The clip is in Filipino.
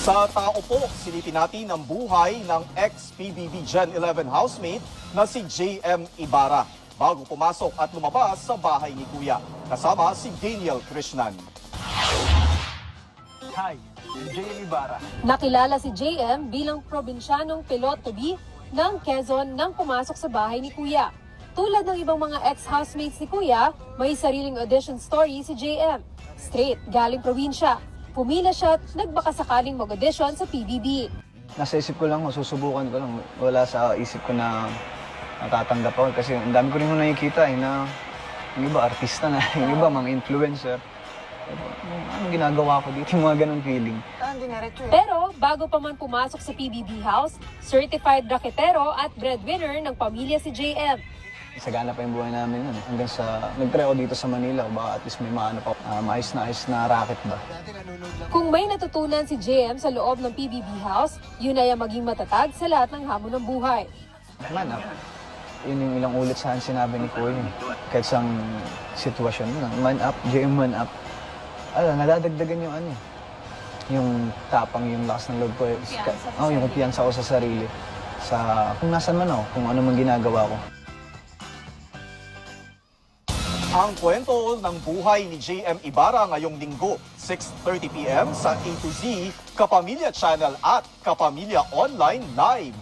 Sa tao po, silipin natin ang buhay ng ex-PBB Gen 11 housemate na si JM Ibarra bago pumasok at lumabas sa bahay ni Kuya. Kasama si Daniel Krishnan. Hi, I'm JM Ibarra. Nakilala si JM bilang probinsyanong pilot-to-be ng Quezon nang pumasok sa bahay ni Kuya. Tulad ng ibang mga ex-housemates ni Kuya, may sariling audition story si JM. Straight galing probinsya. Pumila siya at nagbakasakaling mag-audition sa PBB. Nasa isip ko lang, susubukan ko lang. Wala sa isip ko na natatanggap ako kasi ang dami ko rin nakikita na yung iba artista na, yung iba mga influencer. Anong ginagawa ko dito? Yung mga ganong feeling. Pero bago pa man pumasok sa PBB House, certified raketero at breadwinner ng pamilya si JM. Sagana pa yung buhay namin nun. Hanggang sa, nag-try ako dito sa Manila. Baka at least may maano pa, maayos na racket ba. Kung may natutunan si JM sa loob ng PBB House, yun ay ang maging matatag sa lahat ng hamon ng buhay. Man up. Yun yung ilang ulit sa akin sinabi ni Kuya. Kahit sa sitwasyon mo, man up, JM man up. Nadadagdagan yung yung tapang, yung lakas ng loob ko. Yung kumpiyansa ko sa sarili. Kung nasan man ako, kung ano man ginagawa ko. Ang kwento ng buhay ni JM Ibarra ngayong linggo, 6:30 p.m. sa A to Z, Kapamilya Channel at Kapamilya Online Live.